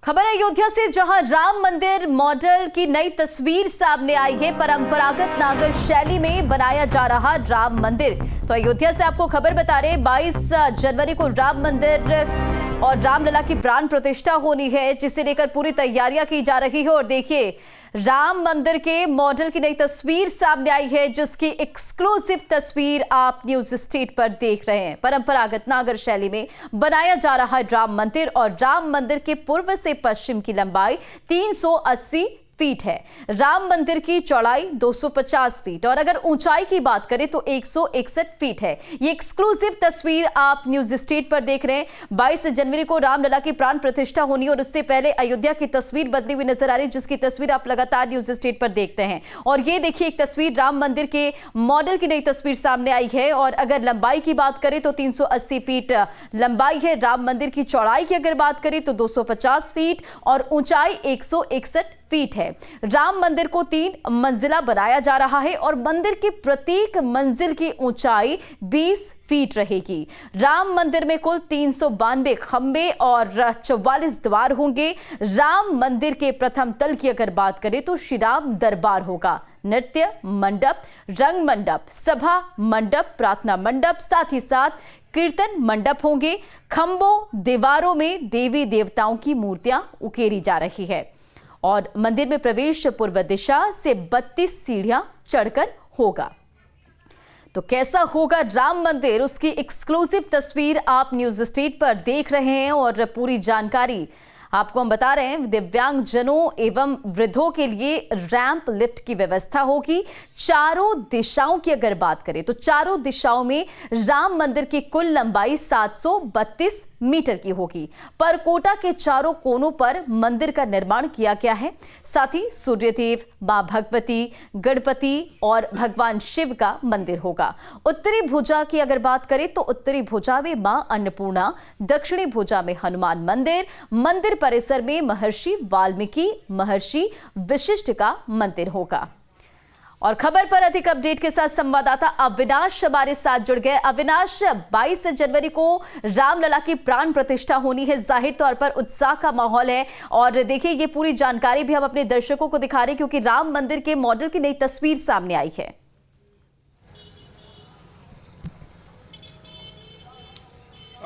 खबर अयोध्या से, जहां राम मंदिर मॉडल की नई तस्वीर सामने आई है। परंपरागत नागर शैली में बनाया जा रहा राम मंदिर। तो अयोध्या से आपको खबर बता रहे, 22 जनवरी को राम मंदिर और रामलला की प्राण प्रतिष्ठा होनी है, जिसे लेकर पूरी तैयारियां की जा रही है। और देखिए, राम मंदिर के मॉडल की नई तस्वीर सामने आई है, जिसकी एक्सक्लूसिव तस्वीर आप न्यूज स्टेट पर देख रहे हैं। परंपरागत नागर शैली में बनाया जा रहा राम मंदिर, और राम मंदिर के पूर्व से पश्चिम की लंबाई 380 फीट है। राम मंदिर की चौड़ाई 250 फीट और अगर ऊंचाई की बात करें तो 161 फीट है। ये एक्सक्लूसिव तस्वीर आप न्यूज स्टेट पर देख रहे हैं। 22 जनवरी को रामलला की प्राण प्रतिष्ठा होनी, और उससे पहले अयोध्या की तस्वीर बदली हुई नजर आ रही है, जिसकी तस्वीर आप लगातार न्यूज स्टेट पर देखते हैं। और ये देखिए, एक तस्वीर राम मंदिर के मॉडल की नई तस्वीर सामने आई है। और अगर लंबाई की बात करें तो 380 फीट लंबाई है। राम मंदिर की चौड़ाई की अगर बात करें तो 250 फीट और ऊंचाई 161 फीट है। राम मंदिर को 3 मंजिला बनाया जा रहा है और मंदिर की प्रत्येक मंजिल की ऊंचाई 20 फीट रहेगी। राम मंदिर में कुल 392 खंबे और 44 द्वार होंगे। राम मंदिर के प्रथम तल की अगर बात करें तो श्री राम दरबार होगा। नृत्य मंडप, रंग मंडप, सभा मंडप, प्रार्थना मंडप, साथ ही साथ कीर्तन मंडप होंगे। खंबों, दीवारों में देवी देवताओं की मूर्तियां उकेरी जा रही है। और मंदिर में प्रवेश पूर्व दिशा से 32 सीढ़ियां चढ़कर होगा। तो कैसा होगा राम मंदिर, उसकी एक्सक्लूसिव तस्वीर आप न्यूज स्टेट पर देख रहे हैं। और पूरी जानकारी आपको हम बता रहे हैं। दिव्यांग जनों एवं वृद्धों के लिए रैंप लिफ्ट की व्यवस्था होगी। चारों दिशाओं की अगर बात करें तो चारों दिशाओं में राम मंदिर की कुल लंबाई 732 मीटर की होगी। परकोटा के चारों कोनों पर मंदिर का निर्माण किया गया है। साथ ही सूर्यदेव, मां भगवती, गणपति और भगवान शिव का मंदिर होगा। उत्तरी भुजा की अगर बात करें तो उत्तरी भुजा में मां अन्नपूर्णा, दक्षिणी भुजा में हनुमान मंदिर, मंदिर परिसर में महर्षि वाल्मीकि, महर्षि वशिष्ठ का मंदिर होगा। और खबर पर अधिक अपडेट के साथ संवाददाता अविनाश हमारे साथ जुड़ गए। अविनाश, 22 जनवरी को रामलला की प्राण प्रतिष्ठा होनी है। जाहिर तौर पर उत्साह का माहौल है। और देखिए, ये पूरी जानकारी भी हम अपने दर्शकों को दिखा रहे हैं, क्योंकि राम मंदिर के मॉडल की नई तस्वीर सामने आई है।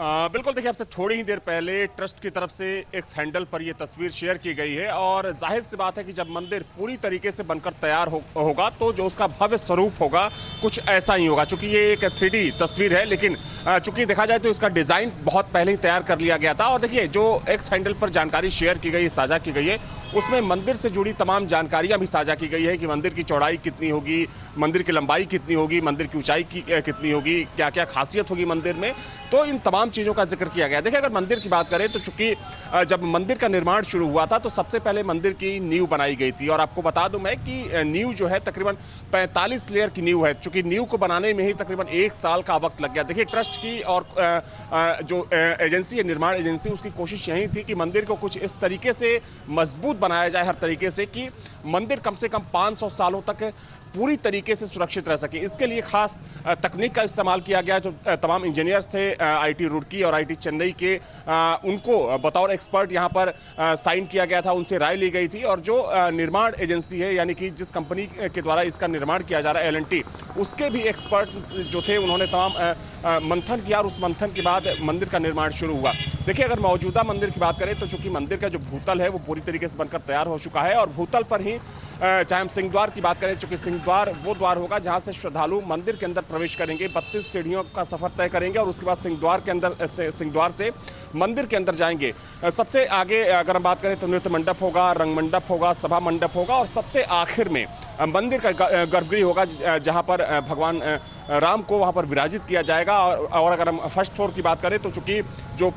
बिल्कुल, देखिए, आपसे थोड़ी ही देर पहले ट्रस्ट की तरफ से एक्स हैंडल पर यह तस्वीर शेयर की गई है। और जाहिर सी बात है कि जब मंदिर पूरी तरीके से बनकर तैयार होगा तो जो उसका भव्य स्वरूप होगा कुछ ऐसा ही होगा। चूंकि ये एक 3D तस्वीर है, लेकिन चूंकि देखा जाए तो इसका डिज़ाइन बहुत पहले ही तैयार कर लिया गया था। और देखिए, जो एक्स हैंडल पर जानकारी शेयर की गई, साझा की गई है, उसमें मंदिर से जुड़ी तमाम जानकारियां भी साझा की गई है कि मंदिर की चौड़ाई कितनी होगी, मंदिर की लंबाई कितनी होगी, मंदिर की ऊंचाई कितनी होगी, क्या क्या खासियत होगी मंदिर में। तो इन तमाम चीज़ों का जिक्र किया गया। देखिए, अगर मंदिर की बात करें तो चूंकि जब मंदिर का निर्माण शुरू हुआ था तो सबसे पहले मंदिर की नींव बनाई गई थी। और आपको बता दूं मैं कि नींव जो है तकरीबन 45 लेयर की नींव है। चूंकि नींव को बनाने में ही तकरीबन 1 साल का वक्त लग गया। देखिए, ट्रस्ट की और जो एजेंसी है, निर्माण एजेंसी, उसकी कोशिश यही थी कि मंदिर को कुछ इस तरीके से मजबूत बनाया जाए, हर तरीके से, कि मंदिर कम से कम 500 सालों तक पूरी तरीके से सुरक्षित रह सके। इसके लिए खास तकनीक का इस्तेमाल किया गया। जो तमाम इंजीनियर्स थे आईटी रुड़की और आईटी चेन्नई के, उनको बतौर एक्सपर्ट यहाँ पर साइन किया गया था, उनसे राय ली गई थी। और जो निर्माण एजेंसी है, यानी कि जिस कंपनी के द्वारा इसका निर्माण किया जा रहा है, L&T, उसके भी एक्सपर्ट जो थे, उन्होंने तमाम मंथन किया और उस मंथन के बाद मंदिर का निर्माण शुरू हुआ। देखिए, अगर मौजूदा मंदिर की बात करें तो चूंकि मंदिर का जो भूतल है वो पूरी तरीके से बनकर तैयार हो चुका है। और भूतल पर ही चाहे हम सिंह द्वार की बात करें, चूंकि सिंह द्वार वो द्वार होगा जहां से श्रद्धालु मंदिर के अंदर प्रवेश करेंगे। 32 सीढ़ियों का सफर तय करेंगे और उसके बाद सिंह द्वार से मंदिर के अंदर जाएंगे। सबसे आगे अगर हम बात करें तो नृत्य मंडप होगा, रंग मंडप होगा, सभा मंडप होगा, और सबसे आखिर में मंदिर का गर्भगृह होगा, जहां पर भगवान राम को वहां पर विराजित किया जाएगा। और अगर हम फर्स्ट फ्लोर की बात करें तो चूंकि जो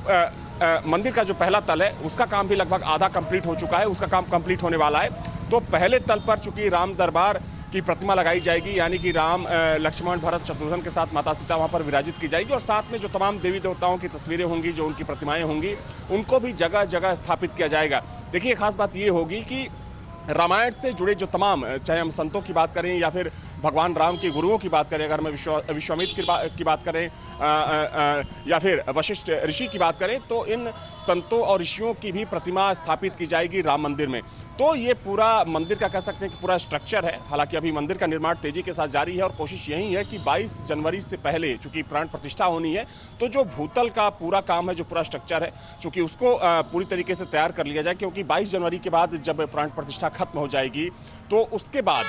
मंदिर का जो पहला तल है उसका काम भी लगभग आधा कंप्लीट हो चुका है, उसका काम कंप्लीट होने वाला है। तो पहले तल पर चूंकि राम दरबार की प्रतिमा लगाई जाएगी, यानी कि राम, लक्ष्मण, भरत, शत्रुघ्न के साथ माता सीता वहां पर विराजित की जाएगी। और साथ में जो तमाम देवी देवताओं की तस्वीरें होंगी, जो उनकी प्रतिमाएं होंगी, उनको भी जगह जगह स्थापित किया जाएगा। देखिए, खास बात ये होगी कि रामायण से जुड़े जो तमाम, चाहे हम संतों की बात करें या फिर भगवान राम के गुरुओं की बात करें, अगर हम विश्वामित्र की बात करें या फिर वशिष्ठ ऋषि की बात करें, तो इन संतों और ऋषियों की भी प्रतिमा स्थापित की जाएगी राम मंदिर में। तो ये पूरा मंदिर का कह सकते हैं कि पूरा स्ट्रक्चर है। हालांकि अभी मंदिर का निर्माण तेजी के साथ जारी है और कोशिश यही है कि 22 जनवरी से पहले चूंकि प्राण प्रतिष्ठा होनी है, तो जो भूतल का पूरा काम है, जो पूरा स्ट्रक्चर है, चूंकि उसको पूरी तरीके से तैयार कर लिया जाए, क्योंकि 22 जनवरी के बाद जब प्राण प्रतिष्ठा खत्म हो जाएगी तो उसके बाद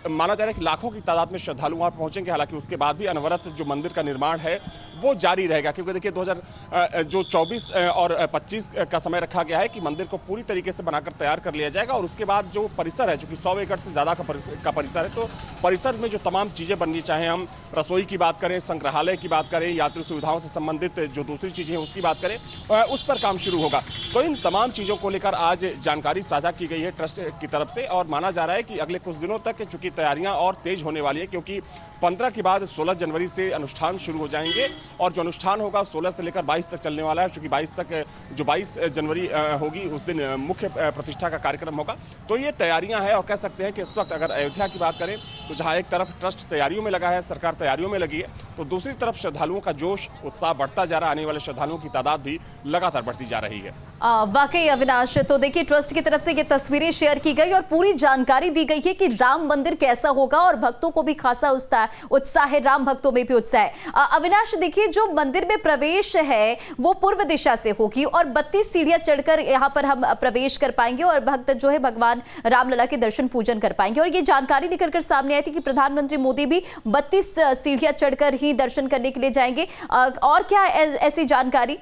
माना जा रहा है कि लाखों की तादाद में श्रद्धालु वहां पहुंचेंगे। हालांकि उसके बाद भी अनवरत जो मंदिर का निर्माण है वो जारी रहेगा, क्योंकि देखिए 2024 और 25 का समय रखा गया है कि मंदिर को पूरी तरीके से बनाकर तैयार कर लिया जाएगा। और उसके बाद जो परिसर है, चूंकि 100 एकड़ से ज़्यादा का परिसर है, तो परिसर में जो तमाम चीज़ें बननी, चाहे हम रसोई की बात करें, संग्रहालय की बात करें, यात्री सुविधाओं से संबंधित जो दूसरी चीज़ें हैं उसकी बात करें, उस पर काम शुरू होगा। तो इन तमाम चीज़ों को लेकर आज जानकारी साझा की गई है ट्रस्ट की तरफ से, और माना जा रहा है कि अगले कुछ दिनों तक चूंकि तैयारियां और तेज होने वाली है, क्योंकि 15 के बाद 16 जनवरी से अनुष्ठान शुरू हो जाएंगे और जो अनुष्ठान होगा 16 से लेकर 22 तक चलने वाला है। चूंकि 22 जनवरी होगी उस दिन मुख्य प्रतिष्ठा का कार्यक्रम होगा। तो ये तैयारियां हैं और कह सकते हैं कि इस वक्त अगर अयोध्या की बात करें तो जहां एक तरफ ट्रस्ट तैयारियों में लगा है, सरकार तैयारियों में लगी है, तो दूसरी तरफ श्रद्धालुओं का जोश उत्साह बढ़ता जा रहा है। आने वाले श्रद्धालुओं की तादाद भी लगातार बढ़ती जा रही है। वाकई अविनाश, तो देखिए ट्रस्ट की तरफ से ये तस्वीरें शेयर की गई और पूरी जानकारी दी गई है कि राम मंदिर कैसा होगा और भक्तों को भी खासा उत्साह है, राम भक्तों में भी उत्साह है। अविनाश देखिए, जो मंदिर में प्रवेश है वो पूर्व दिशा से होगी और 32 सीढ़ियां चढ़कर यहां पर हम प्रवेश कर पाएंगे और भक्त जो है भगवान रामलला के दर्शन पूजन कर पाएंगे। और ये जानकारी निकलकर सामने आई थी कि प्रधानमंत्री मोदी भी 32 सीढ़ियां चढ़कर ही दर्शन करने के लिए जाएंगे। और क्या ऐसी जानकारी?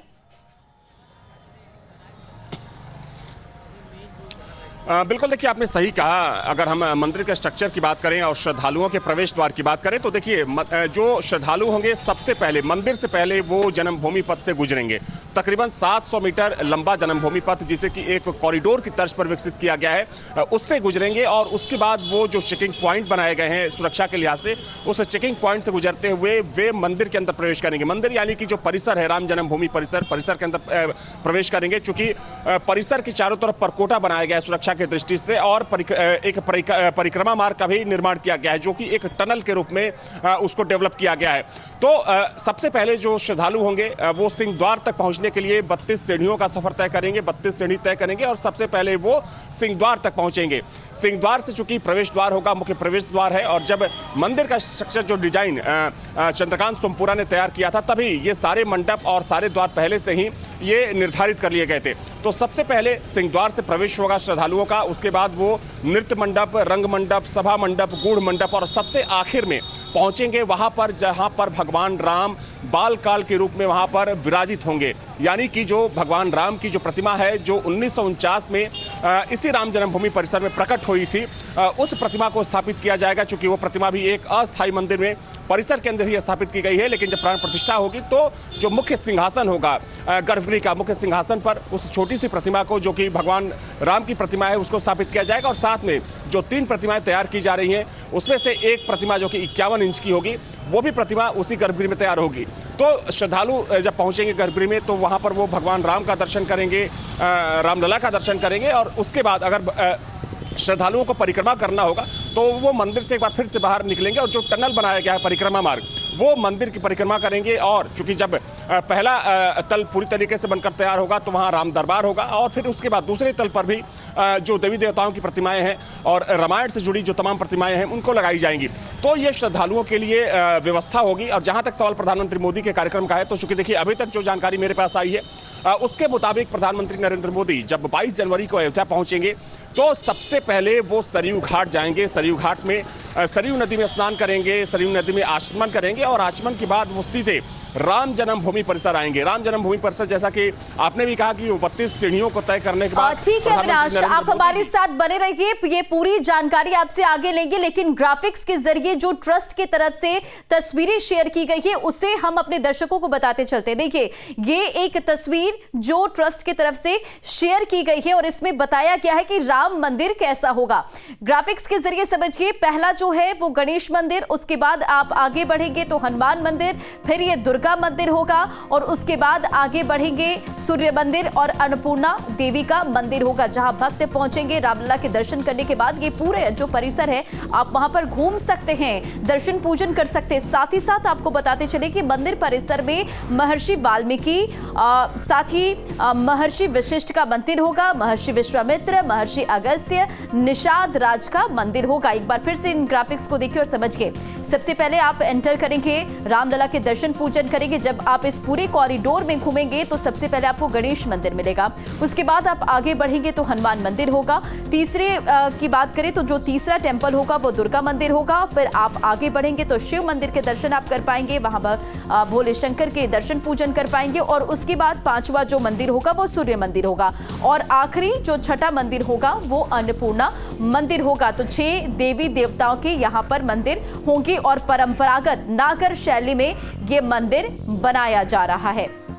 बिल्कुल, देखिए आपने सही कहा। अगर हम मंदिर के स्ट्रक्चर की बात करें और श्रद्धालुओं के प्रवेश द्वार की बात करें, तो देखिए जो श्रद्धालु होंगे सबसे पहले मंदिर से पहले वो जन्मभूमि पथ से गुजरेंगे। तकरीबन 700 मीटर लंबा जन्मभूमि पथ, जिसे कि एक कॉरिडोर की तर्ज पर विकसित किया गया है, उससे गुजरेंगे। और उसके बाद वो जो चेकिंग पॉइंट बनाए गए हैं सुरक्षा के लिहाज से, उस चेकिंग पॉइंट से गुजरते हुए वे मंदिर के अंदर प्रवेश करेंगे। मंदिर यानी कि जो परिसर है, राम जन्मभूमि परिसर के अंदर प्रवेश करेंगे। चूंकि परिसर के चारों तरफ परकोटा बनाया गया है सुरक्षा की दृष्टि से, और एक परिक्रमा मार्ग का भी निर्माण किया गया है, जो कि एक टनल के रूप में उसको डेवलप किया गया है। तो सबसे पहले जो श्रद्धालु होंगे वो सिंह द्वार तक पहुंचने के लिए 32 सीढ़ियों का सफर तय करेंगे, 32 सीढ़ी तय करेंगे और सबसे पहले वो सिंह द्वार तक पहुंचेंगे। सिंह द्वार से चूंकि प्रवेश द्वार होगा, मुख्य प्रवेश द्वार है, और जब मंदिर का स्ट्रक्चर जो डिजाइन चंद्रकांत सोमपुरा ने तैयार किया था, तभी ये सारे मंडप और सारे द्वार पहले से ही ये निर्धारित कर लिए गए थे। तो सबसे पहले सिंह द्वार से प्रवेश होगा श्रद्धालुओं का, उसके बाद वो नृत्य मंडप, रंग मंडप, सभा मंडप, गूढ़ मंडप और सबसे आखिर में पहुंचेंगे वहां पर जहां पर भगवान राम बाल काल के रूप में वहां पर विराजित होंगे। यानी कि जो भगवान राम की जो प्रतिमा है, जो 1949 में इसी राम जन्मभूमि परिसर में प्रकट हुई थी, उस प्रतिमा को स्थापित किया जाएगा। चूंकि वो प्रतिमा भी एक अस्थायी मंदिर में परिसर के अंदर ही स्थापित की गई है, लेकिन जब प्राण प्रतिष्ठा होगी तो जो मुख्य सिंहासन होगा गर्भगृह का, मुख्य सिंहासन पर उस छोटी सी प्रतिमा को, जो कि भगवान राम की प्रतिमा है, उसको स्थापित किया जाएगा। और साथ में जो 3 प्रतिमाएं तैयार की जा रही हैं, उसमें से एक प्रतिमा जो कि 51 इंच की होगी, वो भी प्रतिमा उसी गर्भगृह में तैयार होगी। तो श्रद्धालु जब पहुंचेंगे गर्भगृह में तो वहां पर वो भगवान राम का दर्शन करेंगे, रामलला का दर्शन करेंगे, और उसके बाद अगर श्रद्धालुओं को परिक्रमा करना होगा तो वो मंदिर से एक बार फिर से बाहर निकलेंगे और जो टनल बनाया गया है परिक्रमा मार्ग, वो मंदिर की परिक्रमा करेंगे। और चूंकि जब पहला तल पूरी तरीके से बनकर तैयार होगा तो वहाँ राम दरबार होगा, और फिर उसके बाद दूसरे तल पर भी जो देवी देवताओं की प्रतिमाएं हैं और रामायण से जुड़ी जो तमाम प्रतिमाएं हैं उनको लगाई जाएंगी। तो ये श्रद्धालुओं के लिए व्यवस्था होगी। और जहाँ तक सवाल प्रधानमंत्री मोदी के कार्यक्रम का है, तो चूंकि देखिए अभी तक जो जानकारी मेरे पास आई है उसके मुताबिक प्रधानमंत्री नरेंद्र मोदी जब 22 जनवरी को अयोध्या पहुंचेंगे तो सबसे पहले वो सरयू घाट जाएंगे। सरयू घाट में सरयू नदी में स्नान करेंगे, सरयू नदी में आचमन करेंगे, और आचमन के बाद वो सीधे राम जन्मभूमि परिसर आएंगे। राम जन्मभूमि परिसर, जैसा कि आपने भी कहा कि 32 सीढ़ियों को तय करने के बाद, ठीक है अविनाश, आप हमारे साथ बने रहिए, ये पूरी जानकारी आपसे आगे लेंगे। लेकिन ग्राफिक्स के जरिए जो ट्रस्ट की तरफ से तस्वीरें शेयर की गई है उसे हम अपने दर्शकों को बताते चलते। देखिए, ये एक तस्वीर जो ट्रस्ट की तरफ से शेयर की गई है और इसमें बताया गया है कि राम मंदिर कैसा होगा। ग्राफिक्स के जरिए समझिए, पहला जो है वो गणेश मंदिर, उसके बाद आप आगे बढ़ेंगे तो हनुमान मंदिर, फिर ये दुर्गा दुर्गा मंदिर होगा और उसके बाद आगे बढ़ेंगे सूर्य मंदिर और अन्नपूर्णा देवी का मंदिर होगा, जहां भक्त पहुंचेंगे रामलला के दर्शन करने के बाद ये पूरे जो परिसर है आप वहां पर घूम सकते हैं, दर्शन पूजन कर सकते हैं। साथ ही साथ आपको बताते चले कि मंदिर परिसर में महर्षि वाल्मीकि साथ ही महर्षि वशिष्ठ का मंदिर होगा, महर्षि विश्वामित्र, महर्षि अगस्त्य, निषाद राज का मंदिर होगा। एक बार फिर से इन ग्राफिक्स को देखिए और समझिए। सबसे पहले आप एंटर करेंगे, रामलला के दर्शन पूजन करेंगे। जब आप इस पूरे कॉरिडोर में घूमेंगे तो सबसे पहले आपको गणेश मंदिर मिलेगा, उसके बाद आप आगे बढ़ेंगे तो हनुमान मंदिर होगा। तीसरे की बात करें तो जो तीसरा टेंपल होगा वो दुर्गा मंदिर होगा। फिर आप आगे बढ़ेंगे तो शिव मंदिर के दर्शन आप कर पाएंगे, वहां भोले शंकर के दर्शन पूजन कर पाएंगे। और उसके बाद पांचवा जो मंदिर होगा वो सूर्य मंदिर होगा और आखिरी जो छठा मंदिर होगा वो अन्नपूर्णा मंदिर होगा। तो 6 देवी देवताओं के यहाँ पर मंदिर होंगे और परंपरागत नागर शैली में ये मंदिर बनाया जा रहा है।